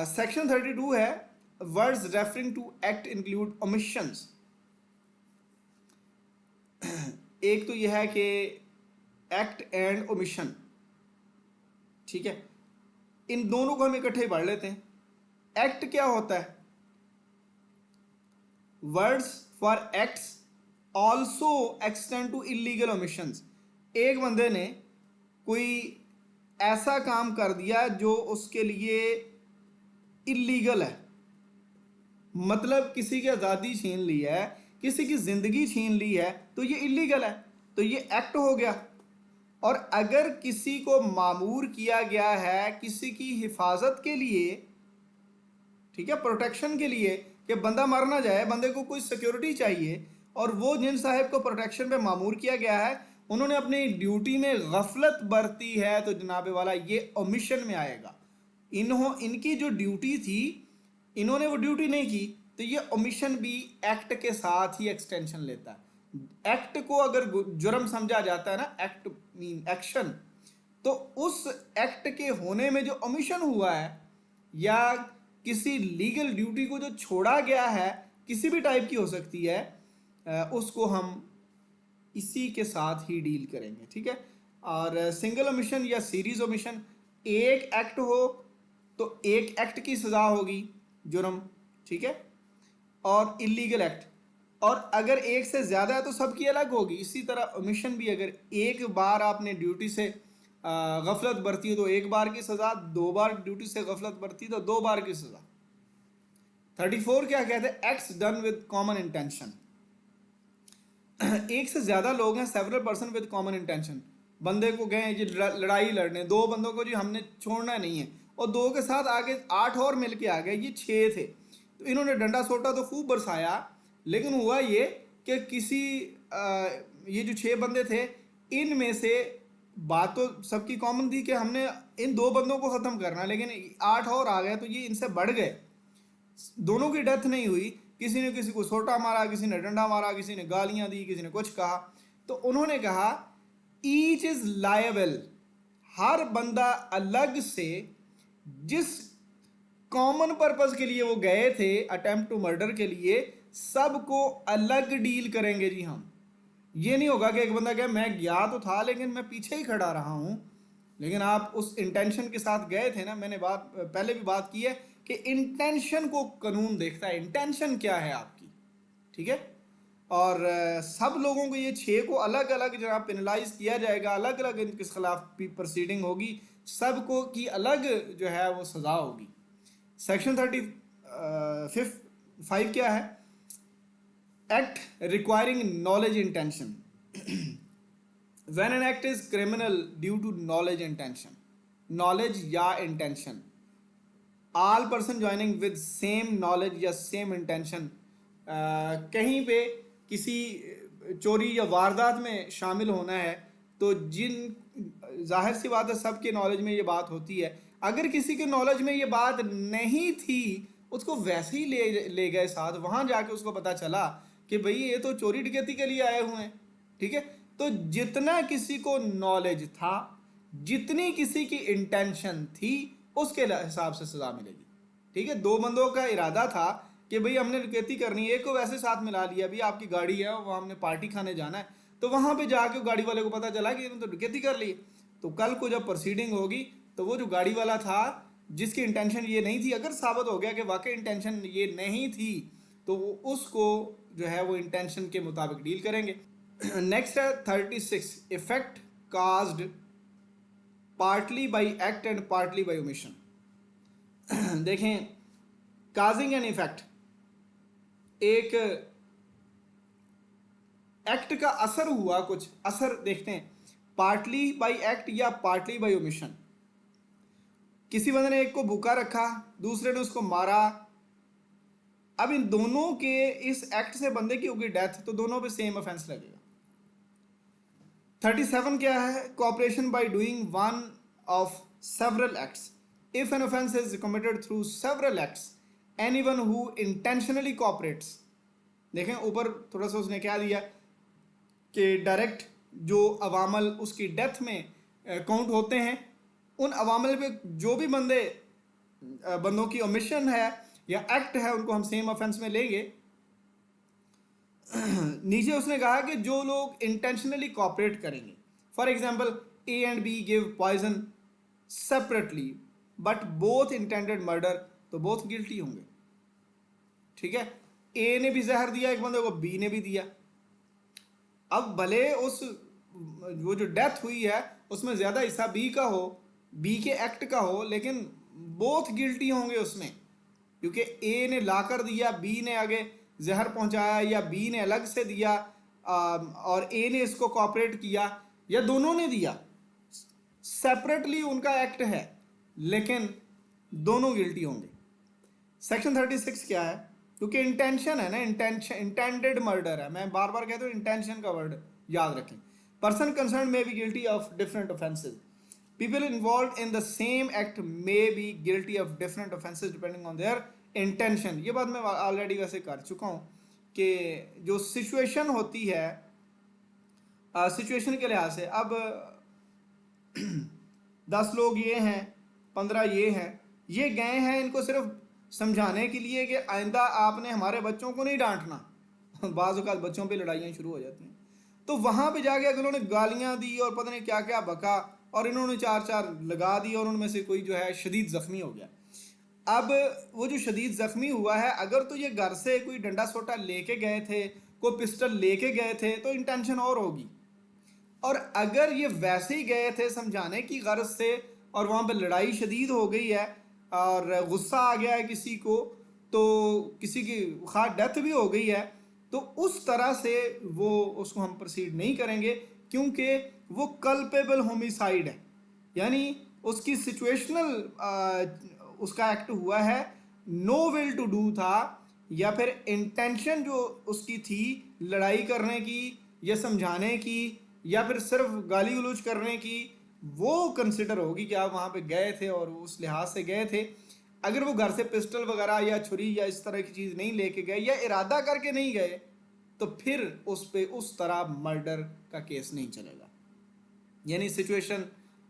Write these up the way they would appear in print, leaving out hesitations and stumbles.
Section 32 है words referring to act include omissions. एक तो यह है कि एक्ट एंड ओमिशन, ठीक है, इन दोनों को हम इकट्ठे ही पढ़ लेते हैं। एक्ट क्या होता है? Words for acts also extend to illegal omissions. एक बंदे ने कोई ऐसा काम कर दिया जो उसके लिए इलीगल है, मतलब किसी की आज़ादी छीन ली है, किसी की ज़िंदगी छीन ली है, तो ये इलीगल है, तो ये एक्ट हो गया। और अगर किसी को मामूर किया गया है किसी की हिफाजत के लिए, ठीक है, प्रोटेक्शन के लिए, कि बंदा मर ना जाए, बंदे को कोई सिक्योरिटी चाहिए, और वो जिन साहब को प्रोटेक्शन पे मामूर किया गया है उन्होंने अपनी ड्यूटी में गफलत बरती है, तो जनाब वाला ये ओमिशन में आएगा। इनकी जो ड्यूटी थी इन्होंने वो ड्यूटी नहीं की, तो ये ओमिशन भी एक्ट के साथ ही एक्सटेंशन लेता है। एक्ट को अगर जुर्म समझा जाता है ना, एक्ट मीन एक्शन, तो उस एक्ट के होने में जो ओमिशन हुआ है या किसी लीगल ड्यूटी को जो छोड़ा गया है, किसी भी टाइप की हो सकती है, उसको हम इसी के साथ ही डील करेंगे, ठीक है। और सिंगल ओमिशन या सीरीज ओमिशन, एक एक्ट हो तो एक एक्ट की सज़ा होगी, जुर्म, ठीक है, और इलीगल एक्ट, और अगर एक से ज़्यादा है तो सबकी अलग होगी। इसी तरह ओमिशन भी, अगर एक बार आपने ड्यूटी से गफलत बरती है तो एक बार की सज़ा, दो बार ड्यूटी से गफलत बरती तो दो बार की सज़ा। 34 क्या कहते हैं? Acts done with common intention. एक से ज़्यादा लोग हैं, several person with common intention. बंदे को गए जी लड़ाई लड़ने, दो बंदों को जी हमने छोड़ना नहीं है, और दो के साथ आगे 8 और मिल के आ गए, ये 6 थे, तो इन्होंने डंडा सोटा तो खूब बरसाया, लेकिन हुआ ये कि किसी ये जो 6 बंदे थे इनमें से बात तो सबकी कॉमन थी कि हमने इन 2 बंदों को ख़त्म करना, लेकिन 8 और आ गए तो ये इनसे बढ़ गए। दोनों की डेथ नहीं हुई, किसी ने किसी को सोटा मारा, किसी ने डंडा मारा, किसी ने गालियां दी, किसी ने कुछ कहा, तो उन्होंने कहा ईच इज लायबल, हर बंदा अलग से जिस कॉमन पर्पस के लिए वो गए थे, अटेम्प्ट टू मर्डर के लिए, सबको अलग डील करेंगे जी हम। ये नहीं होगा कि एक बंदा कहे मैं गया तो था लेकिन मैं पीछे ही खड़ा रहा हूं, लेकिन आप उस इंटेंशन के साथ गए थे ना। मैंने बात पहले भी बात की है कि इंटेंशन को कानून देखता है, इंटेंशन क्या है आपकी, ठीक है। और सब लोगों को, ये 6 को अलग अलग जनाब पेनलाइज किया जाएगा, अलग अलग इनके खिलाफ प्रोसीडिंग होगी, सबको की अलग जो है वो सज़ा होगी। सेक्शन 35 क्या है? Act requiring knowledge intention. When an act is criminal due to knowledge intention, knowledge या intention, all person joining with same knowledge या same intention, कहीं पे किसी चोरी या वारदात में शामिल होना है, तो जिन जाहिर सी बात है सबके नॉलेज में ये बात होती है। अगर किसी के नॉलेज में ये बात नहीं थी, उसको वैसे ही ले गए साथ, वहाँ जाके उसको पता चला कि भाई ये तो चोरी डकैती के लिए आए हुए हैं, ठीक है, तो जितना किसी को नॉलेज था, जितनी किसी की इंटेंशन थी, उसके हिसाब से सज़ा मिलेगी, ठीक है। 2 बंदों का इरादा था कि भाई हमने डकैती करनी है, एक को वैसे साथ मिला लिया, भाई आपकी गाड़ी है और हमने पार्टी खाने जाना है, तो वहाँ पे जाके गाड़ी वाले को पता चला कि इन्होंने तो डकैती कर ली, तो कल को जब प्रोसीडिंग होगी तो वो जो गाड़ी वाला था जिसकी इंटेंशन ये नहीं थी, अगर साबित हो गया कि वाकई इंटेंशन ये नहीं थी, तो उसको जो है वो इंटेंशन के मुताबिक डील करेंगे। नेक्स्ट है 36, effect caused partly by act and partly by omission. देखें, काजिंग एन इफेक्ट, एक एक्ट का असर हुआ, कुछ असर देखते हैं, पार्टली बाई एक्ट या पार्टली बाई ओमिशन। किसी बंदे ने एक को भूखा रखा, दूसरे ने उसको मारा, अब इन दोनों के इस एक्ट से बंदे की होगी डेथ, तो दोनों पे सेम ऑफेंस लगेगा। 37 क्या है? Cooperation by doing one of several acts. If an offence is committed through several acts, anyone who intentionally cooperates. देखें ऊपर थोड़ा सा उसने क्या दिया कि डायरेक्ट जो अवामल उसकी डेथ में काउंट होते हैं, उन अवामल पे जो भी बंदे बंदों की ओमिशन है या एक्ट है, उनको हम सेम ऑफेंस में लेंगे। नीचे उसने कहा कि जो लोग इंटेंशनली कॉपरेट करेंगे, for example A and B give poison separately but both intended murder, तो बोथ गिल्टी होंगे। ठीक है, ए ने भी जहर दिया एक बंदे को, बी ने भी दिया। अब भले उस वो जो डेथ हुई है उसमें ज़्यादा हिस्सा बी का हो, बी के एक्ट का हो, लेकिन बोथ गिल्टी होंगे उसमें, क्योंकि ए ने लाकर दिया, बी ने आगे जहर पहुंचाया, या बी ने अलग से दिया और ए ने इसको कॉपरेट किया, या दोनों ने दिया। सेपरेटली उनका एक्ट है लेकिन दोनों गिल्टी होंगे। सेक्शन 36 क्या है? क्योंकि इंटेंशन है ना, इंटेंशन इंटेंडेड मर्डर है, मैं बार बार कहता हूँ इंटेंशन का वर्ड याद रखें। Person concern may be guilty of different offences, people involve in the same act may be guilty of different offences depending on their intention. ये बात मैं ऑलरेडी वैसे कर चुका हूँ कि जो सिचुएशन होती है, सिचुएशन के लिहाज से, अब 10 लोग ये हैं, 15 ये हैं, ये गए हैं इनको सिर्फ समझाने के लिए कि आइंदा आपने हमारे बच्चों को नहीं डांटना। बाज़ औक़ात बच्चों पे लड़ाइयाँ शुरू हो जाती हैं, तो वहाँ पे जाके अगर उन्होंने गालियाँ दी और पता नहीं क्या क्या बका और इन्होंने चार चार लगा दी और उनमें से कोई जो है शदीद ज़ख्मी हो गया। अब वो जो शदीद ज़ख्मी हुआ है, अगर तो ये घर से कोई डंडा सोटा लेके गए थे, कोई पिस्टल लेके गए थे, तो इंटेंशन और होगी। और अगर ये वैसे ही गए थे समझाने की गर्ज से और वहाँ पर लड़ाई शदीद हो गई है और गुस्सा आ गया है किसी को, तो किसी की खास डेथ भी हो गई है, तो उस तरह से वो उसको हम प्रोसीड नहीं करेंगे, क्योंकि वो कल्पेबल होमिसाइड है, यानी उसकी सिचुएशनल उसका एक्ट हुआ है, नो विल टू डू था, या फिर इंटेंशन जो उसकी थी लड़ाई करने की या समझाने की या फिर सिर्फ गाली गलौज करने की, वो कंसिडर होगी कि आप वहाँ पे गए थे और उस लिहाज से गए थे। अगर वो घर से पिस्टल वगैरह या छुरी या इस तरह की चीज़ नहीं लेके गए या इरादा करके नहीं गए, तो फिर उस पे उस तरह मर्डर का केस नहीं चलेगा। यानी सिचुएशन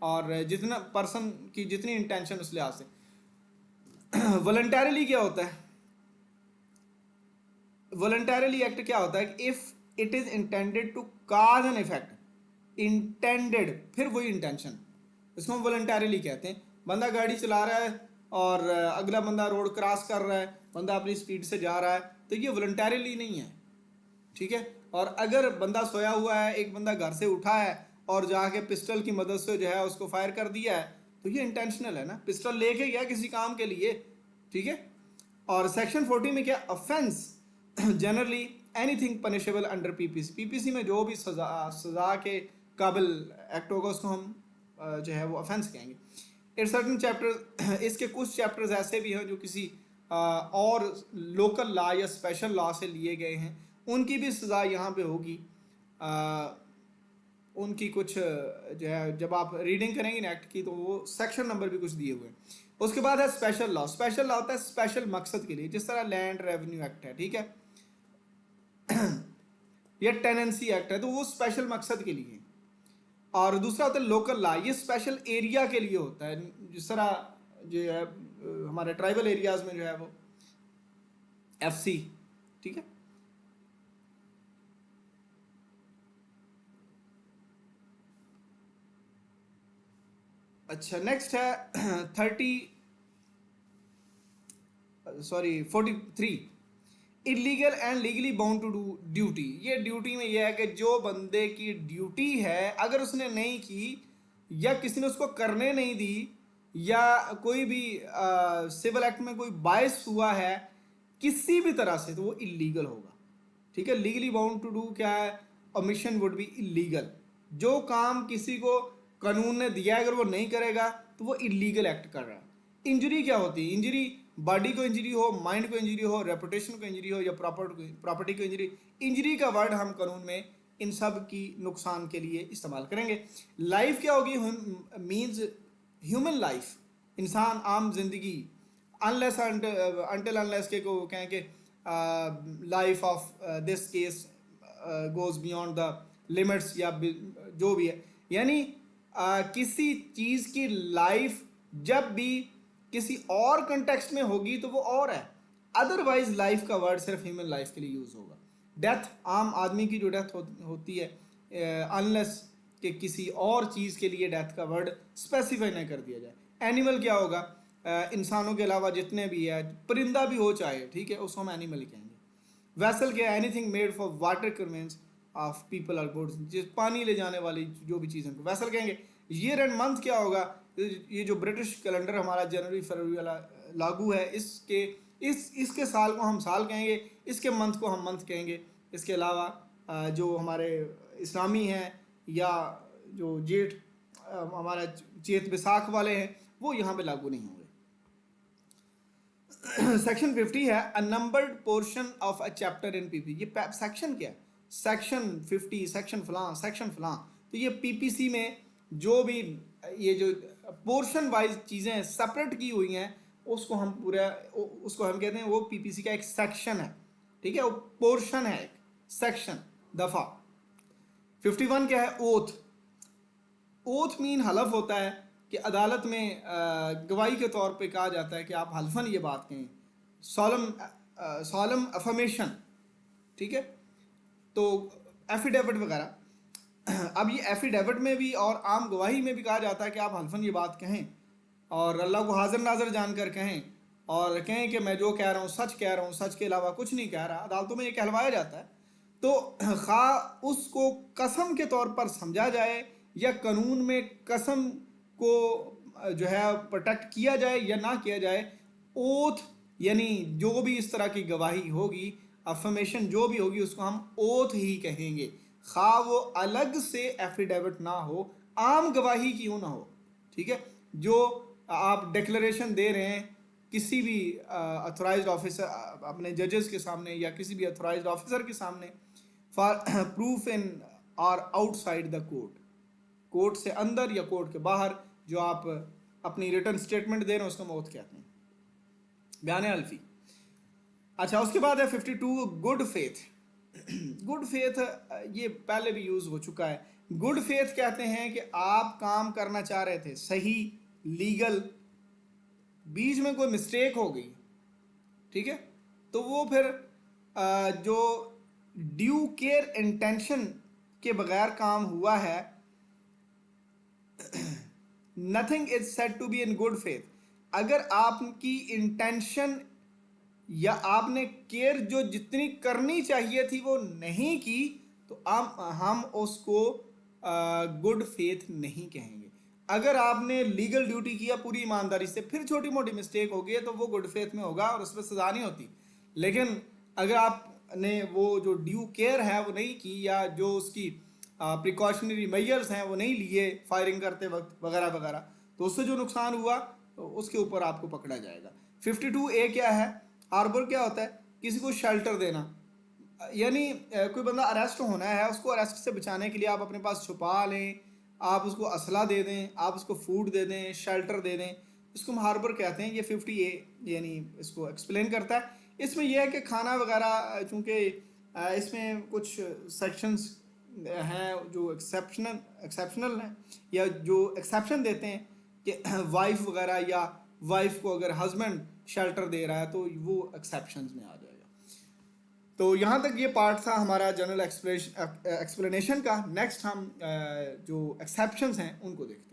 और जितना पर्सन की जितनी इंटेंशन उस लिहाज से। वॉलंटरीली क्या होता है? वॉलंटरीली एक्ट क्या होता है? If it is intended to cause an effect, intended, फिर वही इंटेंशन, इसको हम वॉलंटरीली कहते हैं। बंदा गाड़ी चला रहा है और अगला बंदा रोड क्रॉस कर रहा है, बंदा अपनी स्पीड से जा रहा है, तो ये वॉलंटरीली नहीं है। ठीक है, और अगर बंदा सोया हुआ है, एक बंदा घर से उठा है और जाके पिस्टल की मदद से जो है उसको फायर कर दिया है, तो ये इंटेंशनल है ना, पिस्टल लेके गया किसी काम के लिए। ठीक है, और सेक्शन 40 में क्या? Offence generally anything punishable under PPC, PPC में जो भी सजा के काबिल एक्ट होगा उसको हम जो है वो ऑफेंस कहेंगे। इट सर्टन चैप्टर, इसके कुछ चैप्टर्स ऐसे भी हैं जो किसी और लोकल लॉ या स्पेशल लॉ से लिए गए हैं, उनकी भी सज़ा यहाँ पे होगी। उनकी कुछ जो है जब आप रीडिंग करेंगे ना एक्ट की, तो वो सेक्शन नंबर भी कुछ दिए हुए हैं। उसके बाद है स्पेशल लॉ। स्पेशल लॉ होता है स्पेशल मकसद के लिए, जिस तरह लैंड रेवेन्यू एक्ट है, ठीक है, या टेनेंसी एक्ट है, तो वो स्पेशल मकसद के लिए। और दूसरा होता है लोकल लॉ, ये स्पेशल एरिया के लिए होता है, जिस तरह जो है हमारे ट्राइबल एरियाज में जो है वो एफसी। ठीक है, अच्छा नेक्स्ट है 43 illegal and legally bound to do duty. ये ड्यूटी में यह है कि जो बंदे की ड्यूटी है अगर उसने नहीं की या किसी ने उसको करने नहीं दी या कोई भी सिविल एक्ट में कोई बायस हुआ है किसी भी तरह से, तो वो इलीगल होगा। ठीक है, लीगली बाउंड टू डू क्या है? Omission would be illegal. जो काम किसी को कानून ने दिया है अगर वो नहीं करेगा तो वो इलीगल एक्ट कर रहा है। इंजरी क्या होती है? इंजरी बॉडी को इंजरी हो, माइंड को इंजरी हो, रेपुटेशन को इंजरी हो या प्रॉपर्टी को इंजरी। इंजरी का वर्ड हम कानून में इन सब की नुकसान के लिए इस्तेमाल करेंगे। लाइफ क्या होगी? मीन्स ह्यूमन लाइफ, इंसान आम जिंदगी, अनलेस अनटिल अनलेस के को कहें कि life of this case goes beyond the limits या जो भी है, यानी किसी चीज़ की लाइफ जब भी किसी और कंटेक्स्ट में होगी तो वो और है, अदरवाइज लाइफ का वर्ड सिर्फ ह्यूमन लाइफ के लिए यूज़ होगा। डेथ, आम आदमी की जो डेथ होती है, अनलेस कि किसी और चीज़ के लिए डेथ का वर्ड स्पेसिफाई नहीं कर दिया जाए। एनिमल क्या होगा, इंसानों के अलावा जितने भी है, परिंदा भी हो चाहे, ठीक है, उसको हम एनिमल कहेंगे। वैसल क्या, anything made for water conveyance of people और गुड्स, जिस पानी ले जाने वाली जो भी चीज़ें वैसल कहेंगे। ईयर एंड मंथ क्या होगा, ये जो ब्रिटिश कैलेंडर हमारा जनवरी फरवरी वाला लागू है, इसके साल को हम साल कहेंगे, इसके मंथ को हम मंथ कहेंगे। इसके अलावा जो हमारे इस्लामी हैं या जो जेठ हमारा चेत बैसाख वाले हैं, वो यहाँ पे लागू नहीं होंगे। सेक्शन 50 है, a numbered portion of a chapter in P. P section क्या है, सेक्शन 50, सेक्शन फलां, सेक्शन फलां। तो ये पीपीसी में जो भी ये जो पोर्शन वाइज चीज़ें सेपरेट की हुई हैं, उसको हम कहते हैं वो पीपीसी का एक सेक्शन है, ठीक है, वो पोर्शन है, एक सेक्शन, दफा। 51 क्या है, ओथ। ओथ मीन हलफ होता है कि अदालत में गवाही के तौर पे कहा जाता है कि आप हल्फन ये बात कहें, सॉलम अफर्मेशन, ठीक है। तो एफिडेविट वगैरह, अब ये एफिडेविट में भी और आम गवाही में भी कहा जाता है कि आप हल्फन ये बात कहें और अल्लाह को हाजिर नाजर जानकर कहें और कहें कि मैं जो कह रहा हूँ सच कह रहा हूँ, सच के अलावा कुछ नहीं कह रहा। अदालतों में ये कहलवाया जाता है। तो खा उसको कसम के तौर पर समझा जाए या कानून में कसम को जो है प्रोटेक्ट किया जाए या ना किया जाए, ओथ यानी जो भी इस तरह की गवाही होगी, अफर्मेशन जो भी होगी, उसको हम ओथ ही कहेंगे, खा वो अलग से एफिडेविट ना हो, आम गवाही क्यों ना हो, ठीक है। जो आप डिक्लेरेशन दे रहे हैं किसी भी अथोराइज्ड ऑफिसर, अपने जजेस के सामने या किसी भी अथोराइज्ड ऑफिसर के सामने, फॉर प्रूफ इन और आउटसाइड द कोर्ट, कोर्ट से अंदर या कोर्ट के बाहर जो आप अपनी रिटर्न स्टेटमेंट दे रहे हैं, उसको मौत कहते हैं, बयान अल्फी। अच्छा, उसके बाद है 52, गुड फेथ। गुड फेथ ये पहले भी यूज हो चुका है। गुड फेथ कहते हैं कि आप काम करना चाह रहे थे सही, लीगल, बीच में कोई मिस्टेक हो गई, ठीक है, तो वो फिर जो ड्यू केयर इंटेंशन के बगैर काम हुआ है, nothing is said to be in good faith. अगर आपकी इंटेंशन या आपने केयर जो जितनी करनी चाहिए थी वो नहीं की, तो हम उसको गुड फेथ नहीं कहेंगे। अगर आपने लीगल ड्यूटी किया पूरी ईमानदारी से, फिर छोटी मोटी मिस्टेक हो गई तो वो गुड फेथ में होगा और उस पर सजा नहीं होती। लेकिन अगर आपने वो जो ड्यू केयर है वो नहीं की, या जो उसकी प्रिकॉशनरी मेजर्स हैं वो नहीं लिए फायरिंग करते वक्त वगैरह वगैरह, तो उससे जो नुकसान हुआ तो उसके ऊपर आपको पकड़ा जाएगा। 52A क्या है, हार्बर क्या होता है, किसी को शेल्टर देना, यानी कोई बंदा अरेस्ट होना है, उसको अरेस्ट से बचाने के लिए आप अपने पास छुपा लें, आप उसको असला दे दें, आप उसको फूड दे दें, शेल्टर दे दें, इसको हम हार्बर कहते हैं। ये 50A यानी इसको एक्सप्लेन करता है। इसमें यह है कि खाना वगैरह, चूँकि इसमें कुछ सेक्शंस हैं जो एक्सेप्शनल हैं या जो एक्सेप्शन देते हैं कि वाइफ वगैरह या वाइफ को अगर हस्बैंड शेल्टर दे रहा है तो वो एक्सेप्शंस में आ जाएगा। तो यहाँ तक ये पार्ट था हमारा जनरल एक्सप्लेनेशन का। नेक्स्ट हम जो एक्सेप्शंस हैं उनको देखते हैं।